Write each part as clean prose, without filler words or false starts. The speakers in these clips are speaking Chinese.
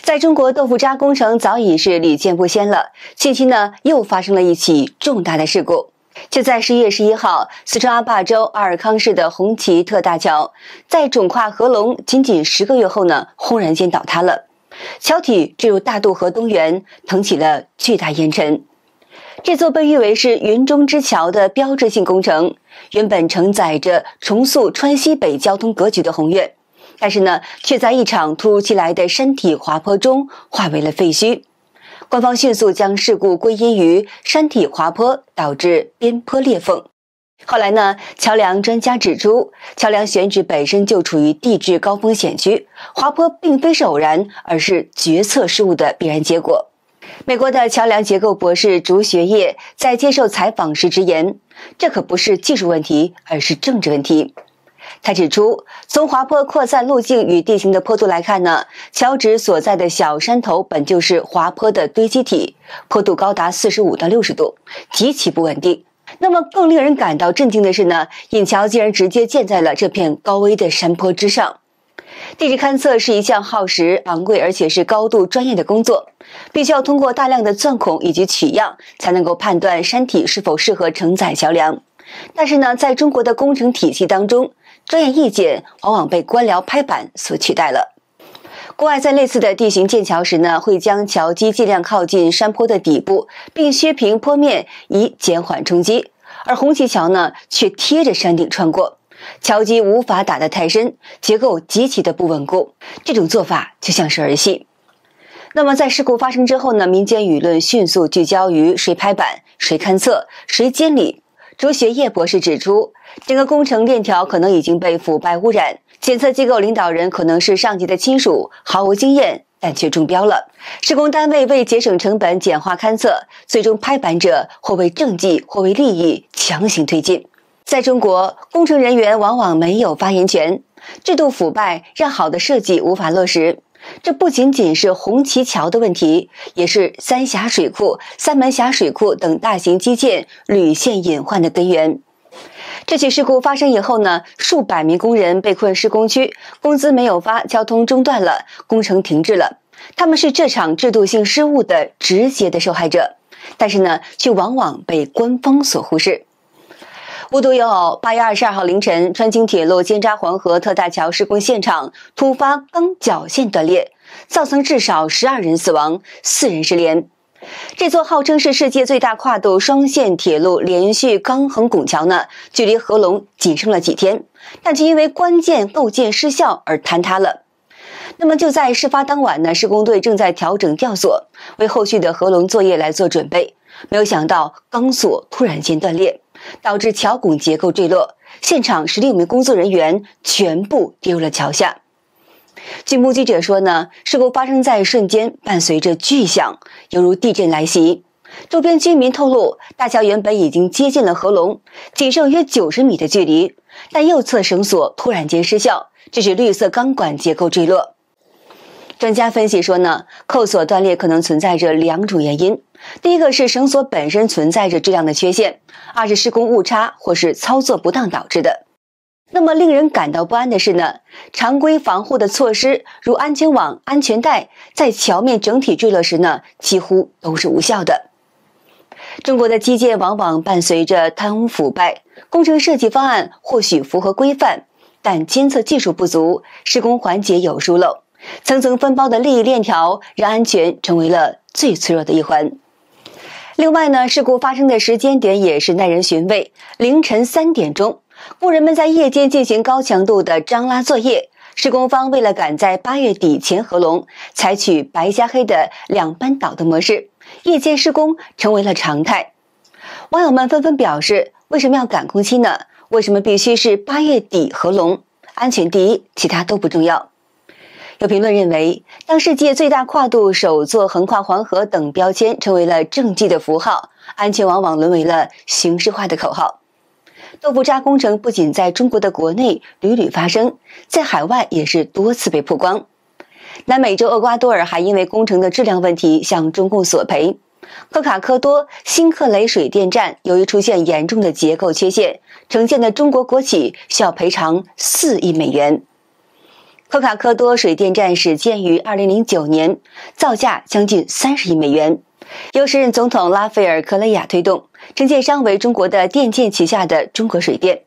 在中國豆腐渣工程早已是屢見不鮮了，近期呢又發生了一起重大的事故。就在11月11號，四川阿壩州阿爾康市的紅旗特大橋，在腫跨合龍僅10個月後呢，轟然間倒塌了，橋體墜入大渡河東源，騰起了巨大煙塵。這座被譽為是雲中之橋的標誌性工程，原本承載着重塑川西北交通格局的宏願，但是呢，卻在一場突如其來的山體滑坡中化為了廢墟。官方迅速將事故歸因於山體滑坡導致邊坡裂縫。後來呢，橋樑專家指出，橋樑選址本身就處於地質高風險區，滑坡並非是偶然，而是決策失誤的必然結果。美國的橋樑結構博士竺學業在接受採訪時直言，這可不是技術問題，而是政治問題。他指出，從滑坡擴散路徑與地形的坡度來看呢，橋址所在的小山頭本就是滑坡的堆積體，坡度高達45到60度，極其不穩定。那麼更令人感到震驚的是呢，引橋竟然直接建在了這片高危的山坡之上。地質勘測是一項耗時、昂貴而且是高度專業的工作，必須要通過大量的鑽孔以及取樣，才能夠判斷山體是否適合承載橋樑。但是呢，在中國的工程體系當中，專業意見往往被官僚拍板所取代了。國外在類似的地形建橋時呢，會將橋基盡量靠近山坡的底部，並削平坡面以減緩衝擊。而紅旗橋呢，卻貼着山頂穿過，橋基無法打得太深，結構極其的不穩固。這種做法就像是兒戲。那麼在事故發生之後呢，民間輿論迅速聚焦於誰拍板、誰勘測、誰監理。竺學業博士指出，整個工程鏈條可能已經被腐敗污染，檢測機構領導人可能是上級的親屬，毫無經驗，但卻中標了。施工單位為節省成本簡化勘測，最終拍板者或為政績或為利益強行推進。在中國，工程人員往往沒有發言權，制度腐敗讓好的設計無法落實。這不僅僅是紅旗橋的問題，也是三峽水庫、三門峽水庫等大型基建屢現隱患的根源。這起事故發生以後呢，數百名工人被困施工區，工資沒有發，交通中斷了，工程停滯了。他們是這場制度性失誤的直接的受害者，但是呢，卻往往被官方所忽視。無獨有偶，8月22號凌晨，川京鐵路尖扎黃河特大橋施工現場突發鋼腳線斷裂，造成至少12人死亡，4人失聯。這座號稱是世界最大跨度雙線鐵路連續鋼橫拱橋呢，距離合龍僅剩了幾天，但卻因為關鍵構件失效而坍塌了。那麼就在事發當晚呢，施工隊正在調整吊索，為後續的合龍作業來做準備。沒有想到鋼索突然間斷裂，導致橋拱結構墜落，現場16名工作人員全部跌入了橋下。據目擊者說呢，事故發生在瞬間，伴隨着巨響，猶如地震來襲。周邊居民透露，大橋原本已經接近了合龍，僅剩約90米的距離，但右側繩索突然間失效，致使綠色鋼管結構墜落。專家分析說呢，扣索斷裂可能存在着2種原因。第一個是繩索本身存在着質量的缺陷，二是施工誤差或是操作不當導致的。那麼令人感到不安的是呢，常規防護的措施如安全網、安全帶，在橋面整體墜落時呢，幾乎都是無效的。中國的基建往往伴隨着貪污腐敗，工程設計方案或許符合規範，但監測技術不足，施工環節有疏漏，層層分包的利益鏈條讓安全成為了最脆弱的一環。另外呢，事故發生的時間點也是耐人尋味，凌晨3點鐘，工人們在夜間進行高強度的張拉作業。施工方為了趕在8月底前合龍，採取白加黑的2班倒的模式，夜間施工成為了常態。網友們紛紛表示，為什麼要趕工期呢？為什麼必須是8月底合龍？安全第一，其他都不重要。有評論認為，當世界最大跨度首座橫跨黃河等標籤成為了政績的符號，安全往往淪為了形式化的口號。豆腐渣工程不僅在中國的國內屢屢發生，在海外也是多次被曝光。南美洲厄瓜多爾還因為工程的質量問題向中共索賠。科卡科多新克雷水電站由於出現嚴重的結構缺陷，承建的中國國企需要賠償4億美元。科卡科多水電站始建於2009年，造價將近30億美元，由時任總統拉斐爾·科雷亞推動，承建商為中國的電建旗下的中國水電。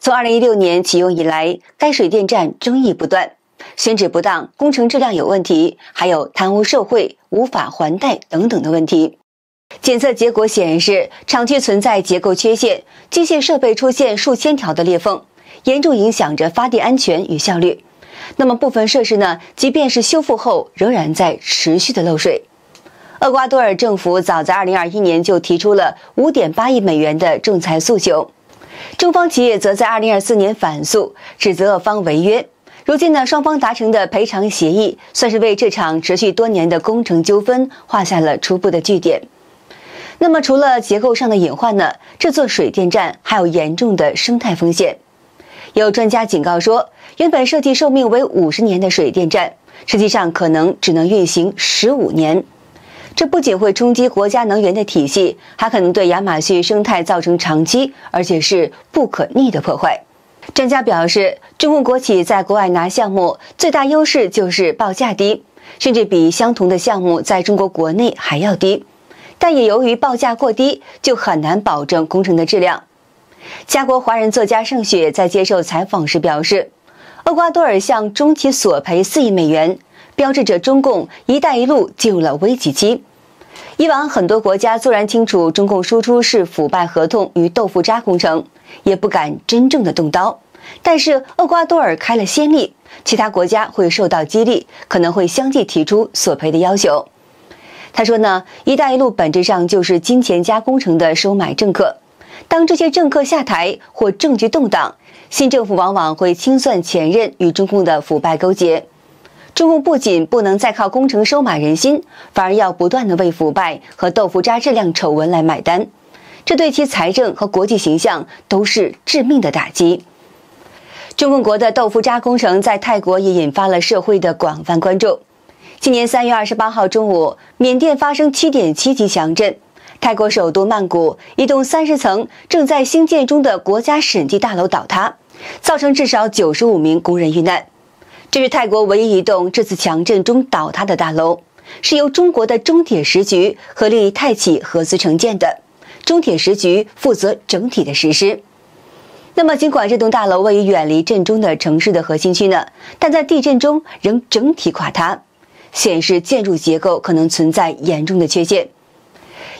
從2016年啟用以來，該水電站爭議不斷，選址不當、工程質量有問題，還有貪污受賄、無法還貸等等的問題。檢測結果顯示，廠區存在結構缺陷，機械設備出現數千條的裂縫，嚴重影響着發電安全與效率。那麼部分設施呢，即便是修復後，仍然在持續的漏水。厄瓜多爾政府早在2021年就提出了5.8億美元的仲裁訴求，中方企業則在2024年反訴，指責俄方違約。如今呢，雙方達成的賠償協議，算是為這場持續多年的工程糾紛畫下了初步的句點。那麼除了結構上的隱患呢，這座水電站還有嚴重的生態風險。有專家警告說，原本設計壽命為50年的水電站，實際上可能只能運行15年。這不僅會衝擊國家能源的體系，還可能對亞馬遜生態造成長期而且是不可逆的破壞。專家表示，中共國企在國外拿項目最大優勢就是報價低，甚至比相同的項目在中國國內還要低。但也由於報價過低，就很難保證工程的質量。家國華人作家盛雪在接受採訪時表示，厄瓜多爾向中企索賠4億美元，標誌着中共“一帶一路”進入了危機期。以往很多國家雖然清楚中共輸出是腐敗合同與豆腐渣工程，也不敢真正的動刀，但是厄瓜多爾開了先例，其他國家會受到激勵，可能會相繼提出索賠的要求。他說呢，“一帶一路”本質上就是金錢加工程的收買政客。當這些政客下台或政局動盪，新政府往往會清算前任與中共的腐敗勾結。中共不僅不能再靠工程收買人心，反而要不斷地為腐敗和豆腐渣質量醜聞來買單，這對其財政和國際形象都是致命的打擊。中共國的豆腐渣工程在泰國也引發了社會的廣泛關注。今年3月28號中午，緬甸發生7.7級強震，泰國首都曼谷一棟30層正在興建中的國家審計大樓倒塌，造成至少95名工人遇難。這是泰國唯一一棟這次強震中倒塌的大樓，是由中國的中鐵時局和利益泰企合資承建的，中鐵時局負責整體的實施。那麼，儘管這棟大樓位於遠離震中的城市的核心區呢，但在地震中仍整體垮塌，顯示建築結構可能存在嚴重的缺陷。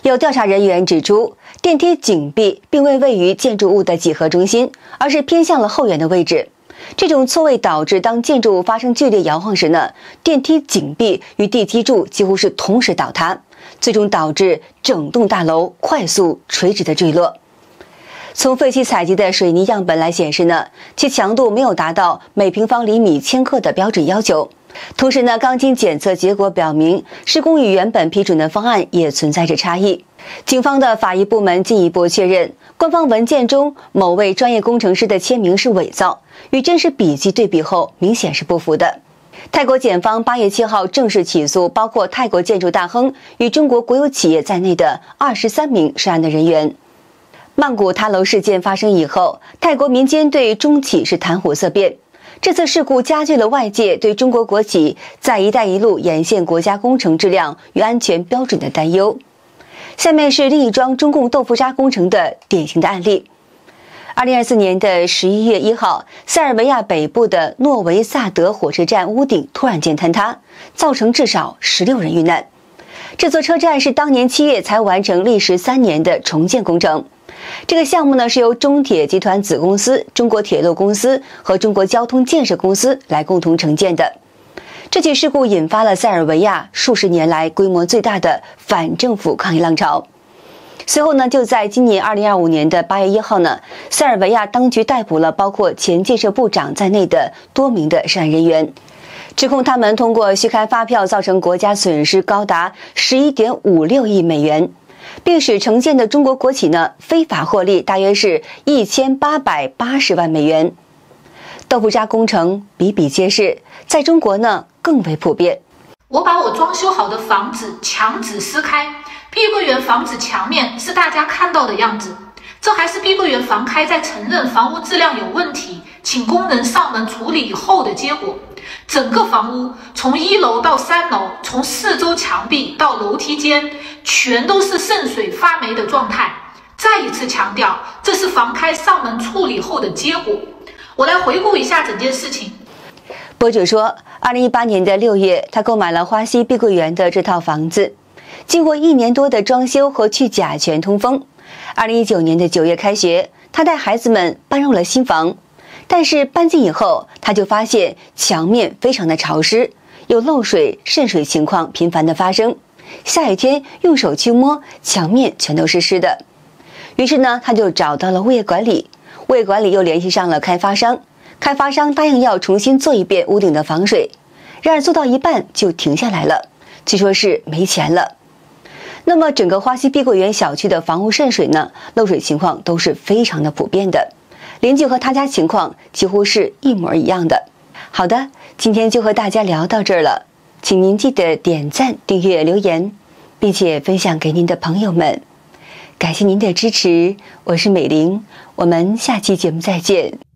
有調查人員指出，電梯井壁並未位於建築物的幾何中心，而是偏向了後緣的位置。這種錯位導致當建築物發生劇烈搖晃時呢，電梯井壁與地基柱幾乎是同時倒塌，最終導致整棟大樓快速垂直的墜落。從廢棄採集的水泥樣本來顯示呢，其強度沒有達到每平方厘米千克的標準要求。同時呢，鋼筋檢測結果表明，施工與原本批准的方案也存在着差異。警方的法醫部門進一步確認，官方文件中某位專業工程師的簽名是偽造，與真實筆跡對比後明顯是不符的。泰國檢方8月7號正式起訴包括泰國建築大亨與中國國有企業在內的23名涉案的人員。曼谷塌樓事件發生以後，泰國民間對中企是談虎色變。這次事故加劇了外界對中國國企在“一帶一路”沿線國家工程質量與安全標準的擔憂。下面是另一樁中共豆腐渣工程的典型的案例。2024年的11月1號，塞爾維亞北部的諾維薩德火車站屋頂突然間坍塌，造成至少16人遇難。這座車站是當年7月才完成歷時3年的重建工程。這個項目呢，是由中鐵集團子公司中國鐵路公司和中國交通建設公司來共同承建的。這起事故引發了塞爾維亞數十年來規模最大的反政府抗議浪潮。隨後呢，就在今年2025年的8月1號呢，塞爾維亞當局逮捕了包括前建設部長在內的多名的涉案人員，指控他們通過虛開發票造成國家損失高達11.56億美元。並使承建的中國國企呢非法獲利大約是1880萬美元。豆腐渣工程比比皆是，在中國呢更為普遍。我把我裝修好的房子牆紙撕開，碧桂園房子牆面是大家看到的樣子，這還是碧桂園房開在承認房屋質量有問題，請工人上門處理以後的結果。整個房屋從1樓到3樓，從四周牆壁到樓梯間，全都是滲水發霉的狀態。再一次強調，這是房開上門處理後的結果。我來回顧一下整件事情。博主說，2018年的6月，他購買了花溪碧桂園的這套房子，經過1年多的裝修和去甲醛通風。2019年的9月開學，他帶孩子們搬入了新房，但是搬進以後，他就發現牆面非常的潮濕，有漏水、滲水情況頻繁的發生。下雨天用手去摸，牆面全都是濕的。於是呢，他就找到了物業管理，物業管理又聯繫上了開發商，開發商答應要重新做一遍屋頂的防水，然而做到一半就停下來了，據說是沒錢了。那麼整個花溪碧桂園小區的房屋滲水呢，漏水情況都是非常的普遍的，鄰居和他家情況幾乎是一模一樣的。好的，今天就和大家聊到這兒了，請您記得點讚、訂閱、留言，並且分享給您的朋友們。感謝您的支持，我是美玲，我們下期節目再見。